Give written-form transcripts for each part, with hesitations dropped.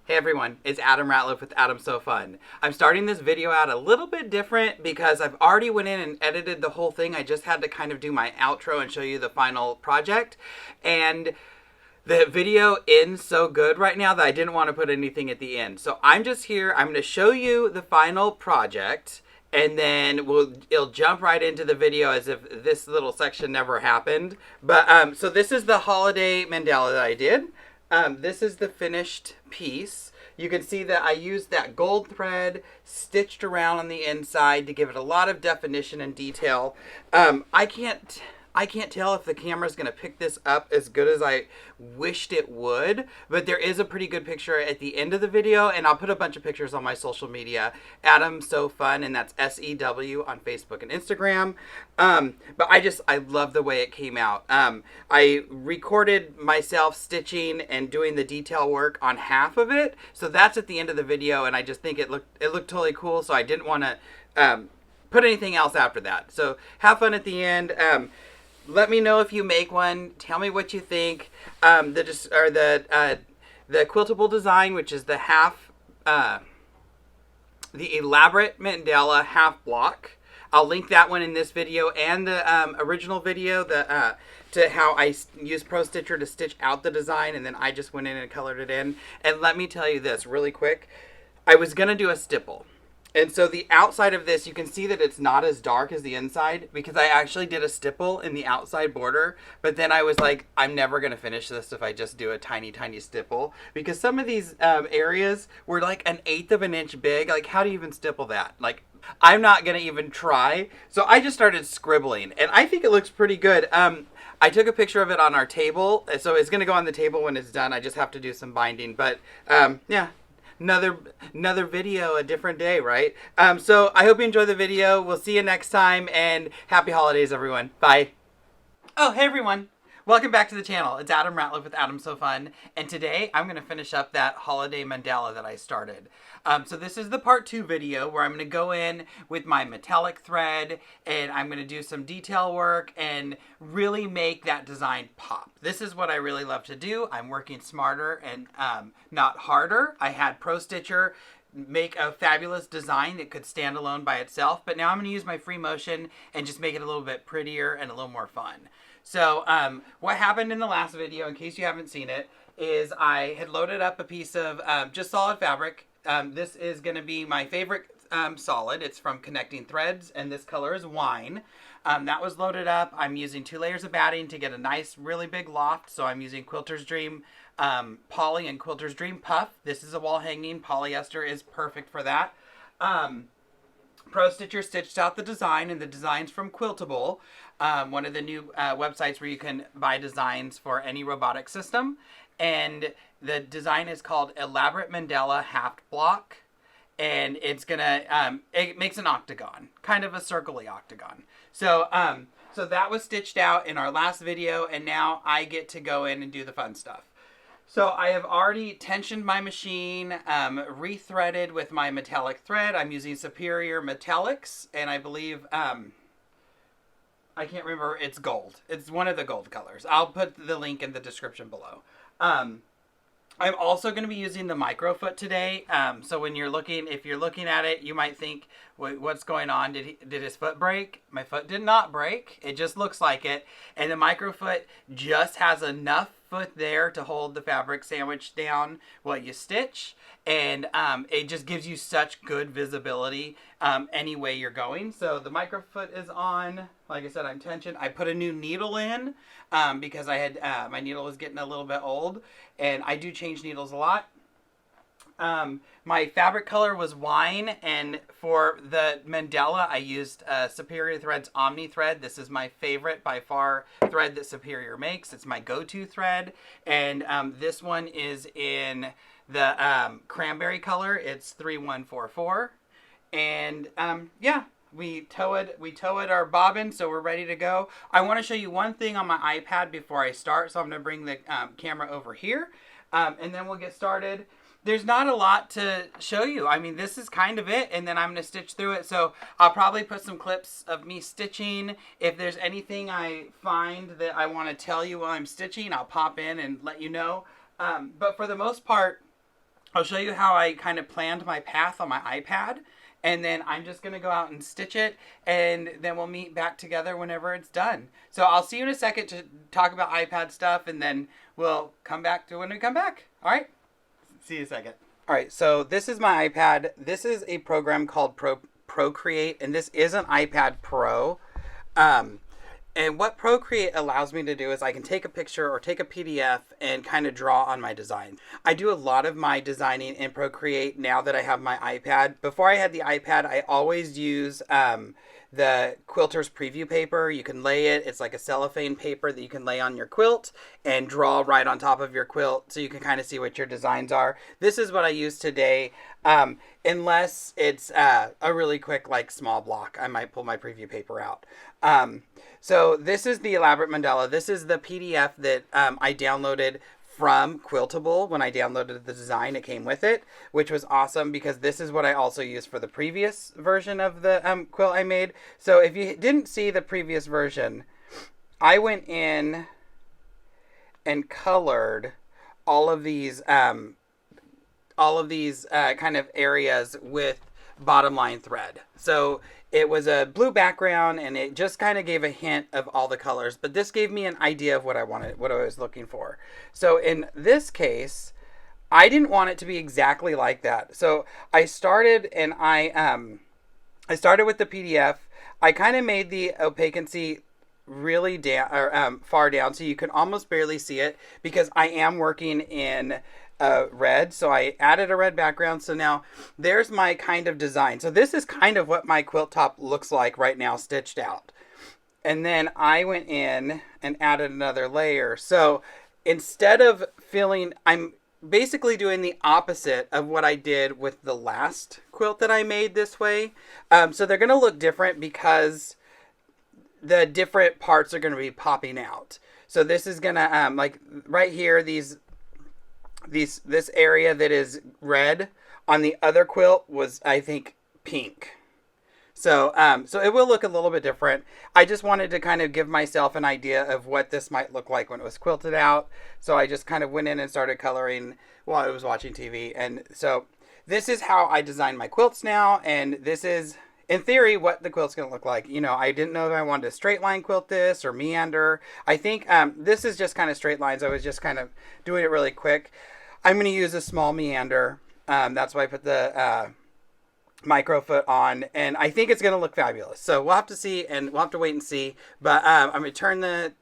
Hey everyone, it's Adam Ratliff with Adam So Fun. I'm starting this video out a little bit different because I've already went in and edited the whole thing. I just had to kind of do my outro and show you the final project. And the video ends so good right now that I didn't want to put anything at the end. So I'm just here, I'm going to show you the final project, and then it'll jump right into the video as if this little section never happened. But so this is the holiday mandala that I did. This is the finished piece. You can see that I used that gold thread stitched around on the inside to give it a lot of definition and detail. I can't tell if the camera's going to pick this up as good as I wished it would, but there is a pretty good picture at the end of the video, and I'll put a bunch of pictures on my social media. Adam So Fun, and that's SEW on Facebook and Instagram. But I love the way it came out. I recorded myself stitching and doing the detail work on half of it, so that's at the end of the video, and I just think it looked totally cool, so I didn't want to put anything else after that. So have fun at the end. Let me know if you make one. Tell me what you think. The quiltable design, which is the elaborate mandala half block. I'll link that one in this video and the original video to how I used Pro Stitcher to stitch out the design, and then I just went in and colored it in. And let me tell you this really quick. I was gonna do a stipple. And so the outside of this, you can see that it's not as dark as the inside because I actually did a stipple in the outside border. But then I was like, I'm never going to finish this if I just do a tiny, tiny stipple. Because some of these areas were like 1/8 of an inch big. Like, how do you even stipple that? Like, I'm not going to even try. So I just started scribbling. And I think it looks pretty good. I took a picture of it on our table. So it's going to go on the table when it's done. I just have to do some binding. But yeah. Another video, a different day, right? So I hope you enjoy the video. We'll see you next time, and happy holidays, everyone. Bye. Oh, hey, everyone. Welcome back to the channel. It's Adam Ratliff with Adam So Fun, and today I'm going to finish up that holiday mandala that I started. So this is the part 2 video where I'm going to go in with my metallic thread, and I'm going to do some detail work and really make that design pop. This is what I really love to do. I'm working smarter and not harder. I had Pro Stitcher make a fabulous design that could stand alone by itself, but now I'm going to use my free motion and just make it a little bit prettier and a little more fun. So what happened in the last video, in case you haven't seen it, is I had loaded up a piece of just solid fabric. This is going to be my favorite solid. It's from Connecting Threads, and this color is wine. That was loaded up. I'm using 2 layers of batting to get a nice, really big loft. So I'm using Quilter's Dream Poly and Quilter's Dream Puff. This is a wall hanging. Polyester is perfect for that. Pro Stitcher stitched out the design, and the design's from Quiltable, one of the new websites where you can buy designs for any robotic system. And the design is called Elaborate Mandala Half Block, and it's gonna it makes an octagon, kind of a circle-y octagon. So so that was stitched out in our last video, and now I get to go in and do the fun stuff. So I have already tensioned my machine, rethreaded with my metallic thread. I'm using Superior Metallics, and I believe, I can't remember, it's gold. It's one of the gold colors. I'll put the link in the description below. I'm also going to be using the Microfoot today. So when you're looking, if you're looking at it, you might think, what's going on? Did his foot break? My foot did not break. It just looks like it. And the Microfoot just has enough foot there to hold the fabric sandwich down while you stitch. And it just gives you such good visibility any way you're going. So the Microfoot is on. Like I said, I'm tensioned. I put a new needle in because I had my needle was getting a little bit old, and I do change needles a lot. My fabric color was wine, and for the mandala I used Superior Threads Omni thread. This is my favorite by far thread that Superior makes. It's my go-to thread, and this one is in the cranberry color. It's 3144, and yeah, we towed our bobbin, so we're ready to go. I want to show you one thing on my iPad before I start, so I'm going to bring the camera over here, and then we'll get started. There's not a lot to show you. I mean, this is kind of it, and then I'm going to stitch through it. So I'll probably put some clips of me stitching. If there's anything I find that I want to tell you while I'm stitching, I'll pop in and let you know. But for the most part, I'll show you how I kind of planned my path on my iPad, and then I'm just going to go out and stitch it, and then we'll meet back together whenever it's done. So I'll see you in a second to talk about iPad stuff, and then we'll come back to when we come back. All right? See you in a second. All right, so this is my iPad. This is a program called Procreate, and this is an iPad Pro. And what Procreate allows me to do is I can take a picture or take a PDF and kind of draw on my design. I do a lot of my designing in Procreate now that I have my iPad. Before I had the iPad, I always use the quilter's preview paper. You can lay it. It's like a cellophane paper that you can lay on your quilt and draw right on top of your quilt so you can kind of see what your designs are. This is what I use today. Unless it's a really quick, like, small block, I might pull my preview paper out. So this is the elaborate mandala. This is the PDF that I downloaded from Quiltable. When I downloaded the design, it came with it, which was awesome because this is what I also used for the previous version of the quilt I made. So if you didn't see the previous version, I went in and colored all of these kind of areas with bottom line thread. So it was a blue background and it just kind of gave a hint of all the colors, but this gave me an idea of what I wanted, what I was looking for. So in this case, I didn't want it to be exactly like that. So I started and I started with the PDF. I kind of made the opaquency really down or far down so you can almost barely see it because I am working in red, so I added a red background. So now there's my kind of design. So this is kind of what my quilt top looks like right now stitched out. And then I went in and added another layer. So instead of feeling, I'm basically doing the opposite of what I did with the last quilt that I made this way. So they're going to look different because the different parts are going to be popping out. So this is going to, like right here, this area that is red on the other quilt was, I think, pink. So so it will look a little bit different. I just wanted to kind of give myself an idea of what this might look like when it was quilted out. So I just kind of went in and started coloring while I was watching TV. And so this is how I design my quilts now. And this is, in theory, what the quilt's going to look like. You know, I didn't know if I wanted to straight line quilt this or meander. I think this is just kind of straight lines. I was just kind of doing it really quick. I'm going to use a small meander. That's why I put the Microfoot on, and I think it's going to look fabulous. So we'll have to see, and we'll have to wait and see. But I'm going to turn the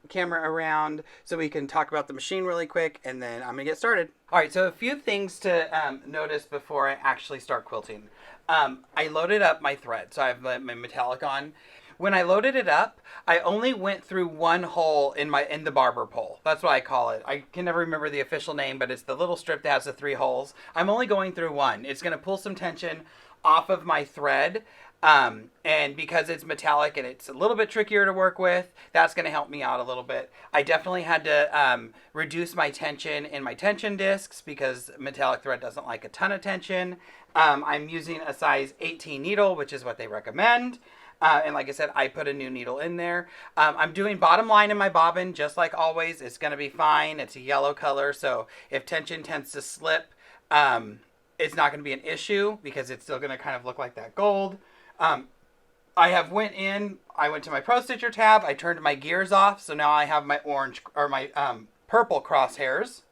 camera around so we can talk about the machine really quick, and then I'm going to get started. All right, so a few things to notice before I actually start quilting. I loaded up my thread, so I have my metallic on. When I loaded it up, I only went through one hole in the barber pole. That's what I call it. I can never remember the official name, but it's the little strip that has the 3 holes. I'm only going through one. It's going to pull some tension off of my thread. And because it's metallic and it's a little bit trickier to work with, that's going to help me out a little bit. I definitely had to reduce my tension in my tension discs because metallic thread doesn't like a ton of tension. I'm using a size 18 needle, which is what they recommend. And like I said, I put a new needle in there. I'm doing bottom line in my bobbin, just like always. It's going to be fine. It's a yellow color, so if tension tends to slip, it's not going to be an issue because it's still going to kind of look like that gold. I went to my Pro Stitcher tab. I turned my gears off, so now I have my orange or my purple crosshairs.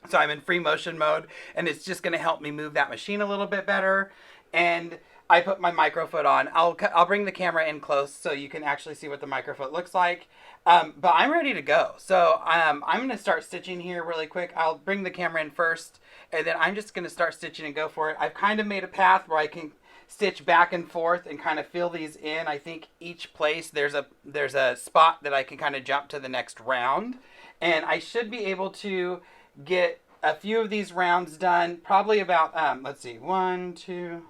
So I'm in free motion mode, and it's just going to help me move that machine a little bit better. And I put my Microfoot on. I'll bring the camera in close so you can actually see what the Microfoot looks like. But I'm ready to go. So I'm going to start stitching here really quick. I'll bring the camera in first, and then I'm just going to start stitching and go for it. I've kind of made a path where I can stitch back and forth and kind of fill these in. I think each place there's a spot that I can kind of jump to the next round. And I should be able to get a few of these rounds done. Probably about, let's see, 1, 2...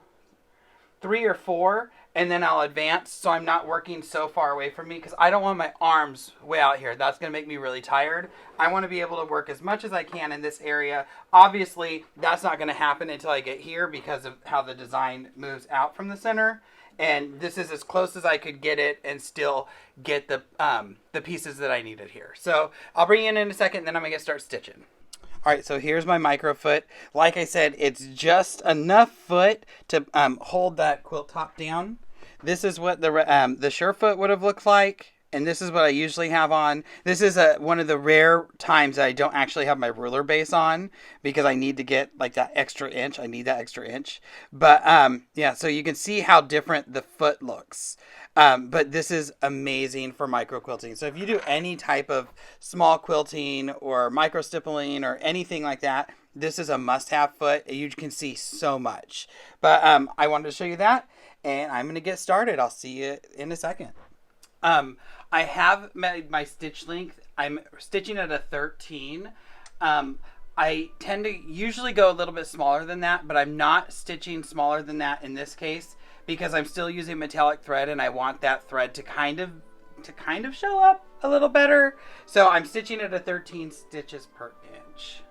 3 or 4, and then I'll advance so I'm not working so far away from me because I don't want my arms way out here. That's going to make me really tired. I want to be able to work as much as I can in this area. Obviously, that's not going to happen until I get here because of how the design moves out from the center. And this is as close as I could get it and still get the pieces that I needed here. So I'll bring you in a second, and then I'm going to start stitching. All All right, so here's my Microfoot. Like I said, it's just enough foot to hold that quilt top down. This is what the Surefoot would have looked like, and this is what I usually have on. This is one of the rare times that I don't actually have my ruler base on because I need to get like that extra inch. I need that extra inch. But yeah, so you can see how different the foot looks. But this is amazing for micro quilting. So if you do any type of small quilting or micro stippling or anything like that, this is a must-have foot. You can see so much. But I wanted to show you that, and I'm going to get started. I'll see you in a second. I have my stitch length. I'm stitching at a 13. I tend to usually go a little bit smaller than that, but I'm not stitching smaller than that in this case because I'm still using metallic thread and I want that thread to kind of show up a little better. So I'm stitching at a 13 stitches per inch.